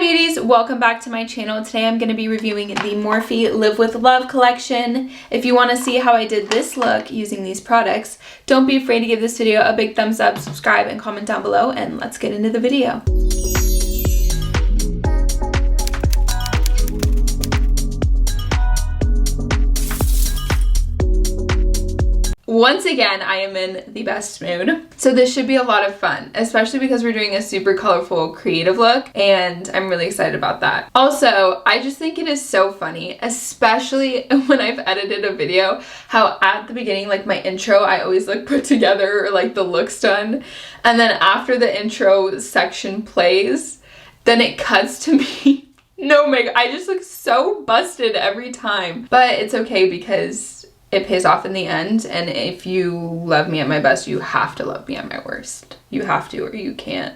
beauties, welcome back to my channel. Today I'm going to be reviewing the Morphe Live With Love collection. If you want to see how I did this look using these products, don't be afraid to give this video a big thumbs up, subscribe, and comment down below, and let's get into the video. Once again, I am in the best mood. So this should be a lot of fun, especially because we're doing a super colorful creative look and I'm really excited about that. Also, I just think it is so funny, especially when I've edited a video, how at the beginning, like my intro, I always look put together or like the look's done. And then after the intro section plays, then it cuts to me. No makeup. I just look so busted every time. But it's okay because it pays off in the end, and if you love me at my best, you have to love me at my worst. You have to, or you can't.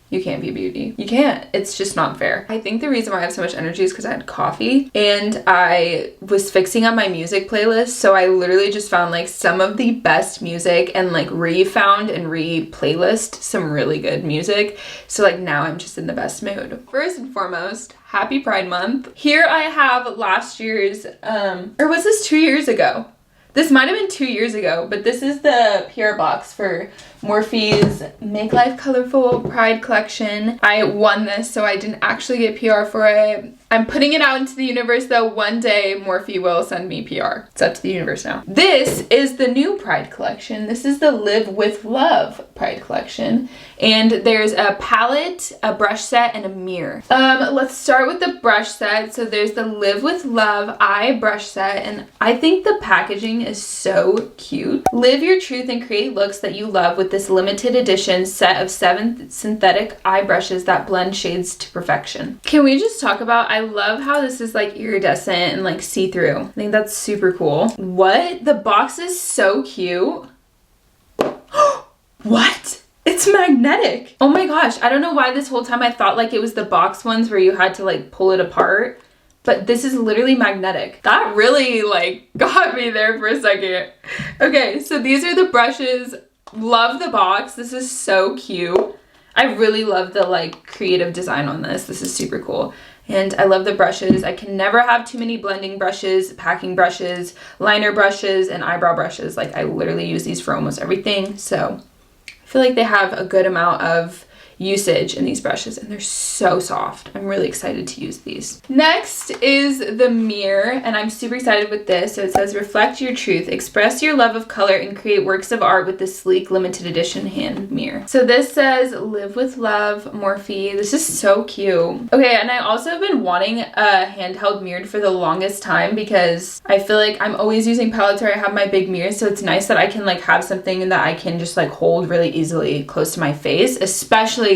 You can't be a beauty. You can't. It's just not fair. I think the reason why I have so much energy is because I had coffee and I was fixing up my music playlist. So I literally just found like some of the best music and like re-found and re-playlist some really good music. So like now I'm just in the best mood. First and foremost, happy Pride Month. Here I have last year's, or was this 2 years ago? This might have been 2 years ago, but this is the PR box for Morphe's Make Life Colorful Pride collection. I won this, so I didn't actually get PR for it. I'm putting it out into the universe though. One day Morphe will send me PR. It's up to the universe now. This is the new Pride collection. This is the Live With Love Pride collection. And there's a palette, a brush set, and a mirror. Let's start with the brush set. So there's the Live With Love eye brush set, and I think the packaging is so cute. Live your truth and create looks that you love with this limited edition set of 7 synthetic eye brushes that blend shades to perfection. Can we just talk about, I love how this is like iridescent and like see-through. I think that's super cool. What? The box is so cute. What? It's magnetic. Oh my gosh. I don't know why this whole time I thought like it was the box ones where you had to like pull it apart. But this is literally magnetic. That really like got me there for a second. Okay, so these are the brushes. Love the box. This is so cute. I really love the like creative design on this. This is super cool. And I love the brushes. I can never have too many blending brushes, packing brushes, liner brushes, and eyebrow brushes. Like I literally use these for almost everything. So I feel like they have a good amount of usage in these brushes and they're so soft. I'm really excited to use these. Next is the mirror, and I'm super excited with this. So it says reflect your truth, express your love of color, and create works of art with this sleek limited edition hand mirror. So this says Live With Love Morphe. This is so cute. Okay, and I also have been wanting a handheld mirror for the longest time because I feel like I'm always using palettes where I have my big mirrors, so it's nice that I can like have something that I can just like hold really easily close to my face, especially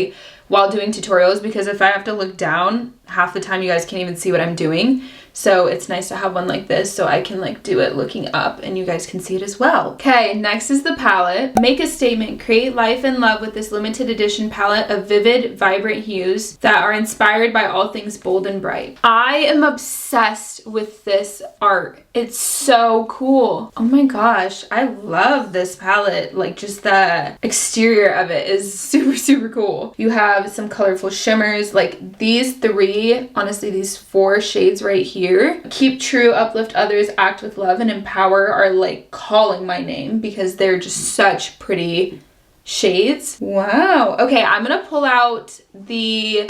while doing tutorials, because if I have to look down, half the time you guys can't even see what I'm doing. So it's nice to have one like this so I can like do it looking up and you guys can see it as well. Okay, next is the palette. Make a statement. Create life and love with this limited edition palette of vivid, vibrant hues that are inspired by all things bold and bright. I am obsessed with this art. It's so cool. Oh my gosh, I love this palette. Like just the exterior of it is super, super cool. You have some colorful shimmers, like these 3, honestly, these 4 shades right here. Keep true, uplift others, act with love, and empower are like calling my name because they're just such pretty shades. Wow. Okay, I'm gonna pull out the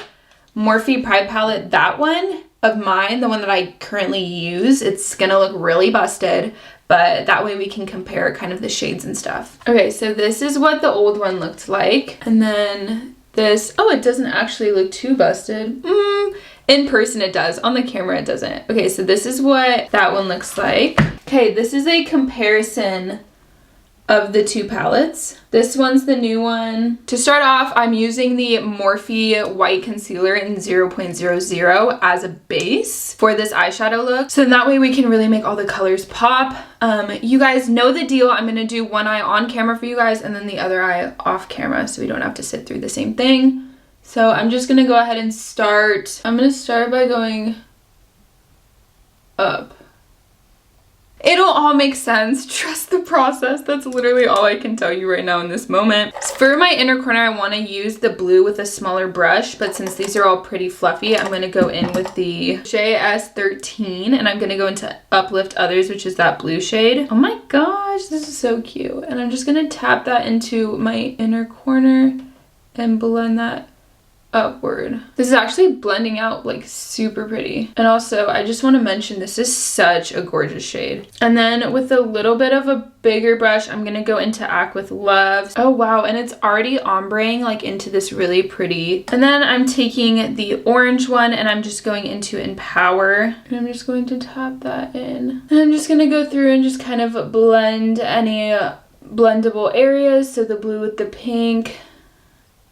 Morphe Pride palette, that one of mine, the one that I currently use. It's gonna look really busted, but that way we can compare kind of the shades and stuff. Okay, so this is what the old one looked like. And then this, oh, it doesn't actually look too busted. In person it does, on the camera it doesn't. Okay, so this is what that one looks like. Okay, this is a comparison of the 2 palettes. This one's the new one. To start off, I'm using the Morphe White Concealer in 0.00 as a base for this eyeshadow look. So that way we can really make all the colors pop. You guys know the deal. I'm gonna do one eye on camera for you guys and then the other eye off camera so we don't have to sit through the same thing. So I'm just gonna go ahead and start. I'm gonna start by going up. It'll all make sense. Trust the process. That's literally all I can tell you right now in this moment. For my inner corner, I want to use the blue with a smaller brush, but since these are all pretty fluffy, I'm going to go in with the JS13, and I'm going to go into Uplift Others, which is that blue shade. Oh my gosh, this is so cute. And I'm just going to tap that into my inner corner and blend that upward. This is actually blending out like super pretty. And also I just want to mention this is such a gorgeous shade. And then with a little bit of a bigger brush, I'm gonna go into Act with Love. Oh wow, and it's already ombreing like into this really pretty. And then I'm taking the orange one and I'm just going into Empower. And I'm just going to tap that in. And I'm just gonna go through and just kind of blend any blendable areas. So the blue with the pink,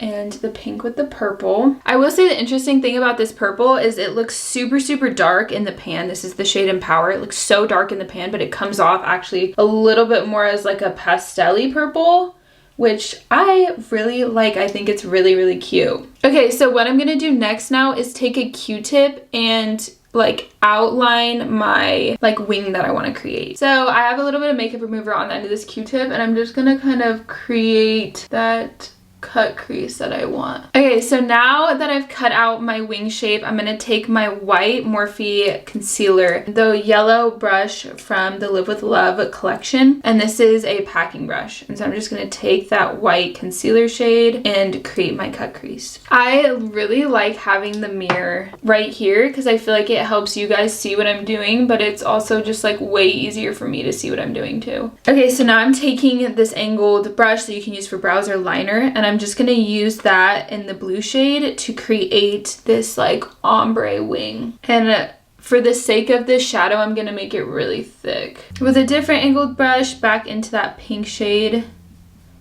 and the pink with the purple. I will say the interesting thing about this purple is it looks super, super dark in the pan. This is the shade Empower. It looks so dark in the pan, but it comes off actually a little bit more as like a pastel-y purple, which I really like. I think it's really, really cute. Okay, so what I'm gonna do next now is take a Q-tip and like outline my like wing that I want to create. So I have a little bit of makeup remover on the end of this Q-tip, and I'm just gonna kind of create that cut crease that I want. Okay, so now that I've cut out my wing shape, I'm gonna take my white Morphe concealer, the yellow brush from the Live with Love collection, and this is a packing brush. And so I'm just gonna take that white concealer shade and create my cut crease. I really like having the mirror right here because I feel like it helps you guys see what I'm doing, but it's also just like way easier for me to see what I'm doing too. Okay, so now I'm taking this angled brush that you can use for brows or liner, and I'm just gonna use that in the blue shade to create this like ombre wing. And for the sake of this shadow, I'm gonna make it really thick. With a different angled brush, back into that pink shade.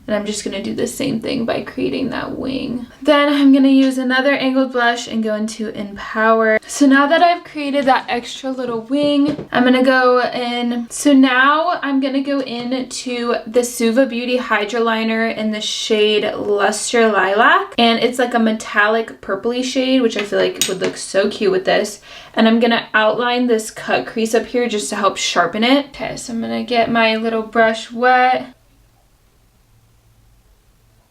And I'm just gonna do the same thing by creating that wing. Then I'm gonna use another angled blush and go into Empower. So now that I've created that extra little wing, I'm gonna go in. So now I'm gonna go into the Suva Beauty Hydra liner in the shade Luster Lilac. And it's like a metallic purpley shade, which I feel like would look so cute with this. And I'm gonna outline this cut crease up here just to help sharpen it. Okay, so I'm gonna get my little brush wet.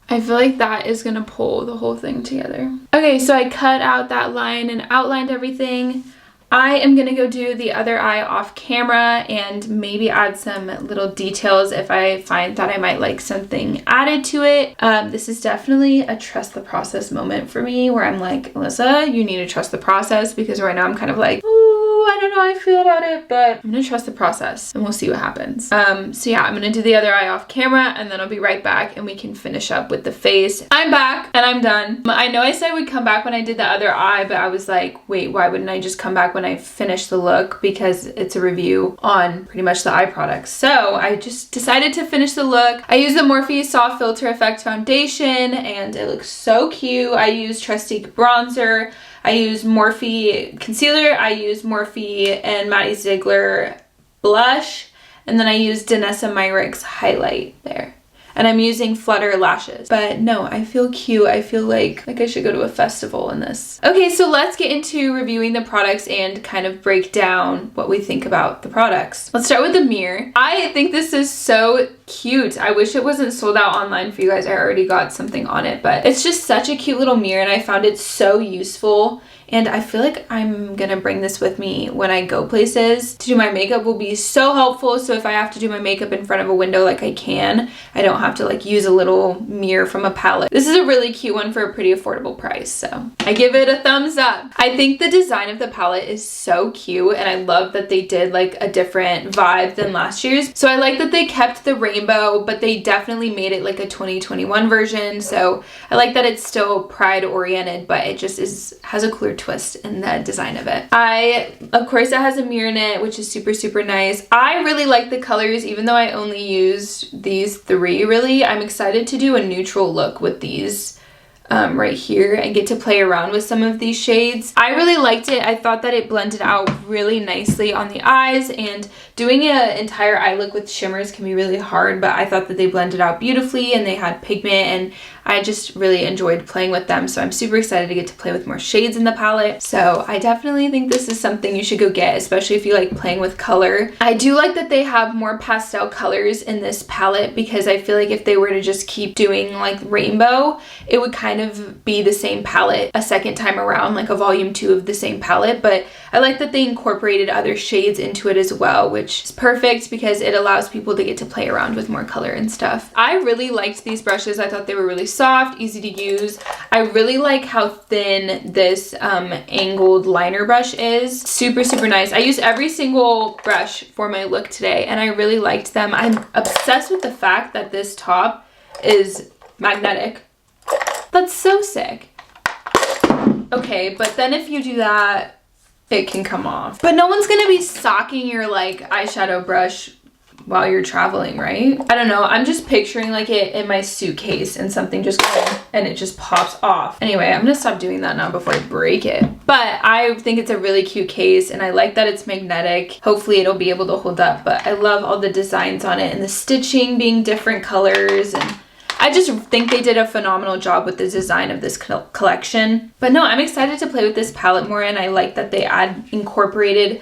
I feel like that is gonna pull the whole thing together. Okay, so I cut out that line and outlined everything. I am gonna go do the other eye off camera and maybe add some little details if I find that I might like something added to it. This is definitely a trust the process moment for me where I'm like, Alyssa, you need to trust the process, because right now I'm kind of like, ooh, I don't know how I feel about it, but I'm gonna trust the process and we'll see what happens. So yeah, I'm gonna do the other eye off camera and then I'll be right back and we can finish up with the face. I'm back and I'm done. I know I said we'd come back when I did the other eye, but I was like, wait, why wouldn't I just come back when I finish the look, because it's a review on pretty much the eye products. So I just decided to finish the look. I used the Morphe Soft Filter Effect foundation and it looks so cute. I used Trestique bronzer. I used Morphe concealer. I used Morphe and Maddie Ziegler blush. And then I used Danessa Myricks highlight there. And I'm using Flutter lashes. But no, I feel cute. I feel like I should go to a festival in this. Okay, so let's get into reviewing the products and kind of break down what we think about the products. Let's start with the mirror. I think this is so cute. I wish it wasn't sold out online for you guys. I already got something on it, but it's just such a cute little mirror and I found it so useful. And I feel like I'm gonna bring this with me when I go places. To do my makeup will be so helpful. So if I have to do my makeup in front of a window like I can, I don't have to like use a little mirror from a palette. This is a really cute one for a pretty affordable price. So I give it a thumbs up. I think the design of the palette is so cute and I love that they did like a different vibe than last year's. So I like that they kept the rainbow, but they definitely made it like a 2021 version. So I like that it's still pride oriented, but it just has a cooler twist in the design of it. Of course it has a mirror in it, which is super, super nice. I really like the colors, even though I only used these three really. I'm excited to do a neutral look with these right here and get to play around with some of these shades. I really liked it. I thought that it blended out really nicely on the eyes, and doing an entire eye look with shimmers can be really hard, but I thought that they blended out beautifully and they had pigment, and I just really enjoyed playing with them. So I'm super excited to get to play with more shades in the palette. So I definitely think this is something you should go get, especially if you like playing with color. I do like that they have more pastel colors in this palette, because I feel like if they were to just keep doing like rainbow, it would kind of be the same palette a second time around, like a volume 2 of the same palette. But I like that they incorporated other shades into it as well, which is perfect because it allows people to get to play around with more color and stuff. I really liked these brushes. I thought they were really soft, easy to use. I really like how thin this angled liner brush is. Super, super nice. I used every single brush for my look today and I really liked them. I'm obsessed with the fact that this top is magnetic. That's so sick. Okay, but then if you do that, it can come off. But no one's gonna be socking your like eyeshadow brush while you're traveling, right? I don't know. I'm just picturing like it in my suitcase and something just goes and it just pops off. Anyway, I'm gonna stop doing that now before I break it. But I think it's a really cute case and I like that it's magnetic. Hopefully it'll be able to hold up, but I love all the designs on it and the stitching being different colors, and I just think they did a phenomenal job with the design of this collection. But no, I'm excited to play with this palette more, and I like that they incorporated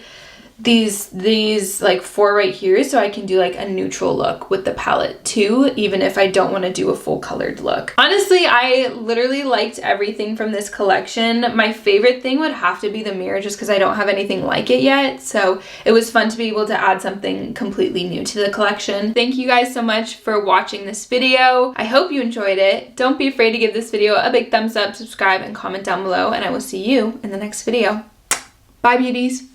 these like 4 right here, so I can do like a neutral look with the palette too, even if I don't want to do a full colored look. Honestly, I literally liked everything from this collection. My favorite thing would have to be the mirror, just because I don't have anything like it yet, so it was fun to be able to add something completely new to the collection. Thank you guys so much for watching this video. I hope you enjoyed it. Don't be afraid to give this video a big thumbs up, subscribe, and comment down below, and I will see you in the next video. Bye, beauties.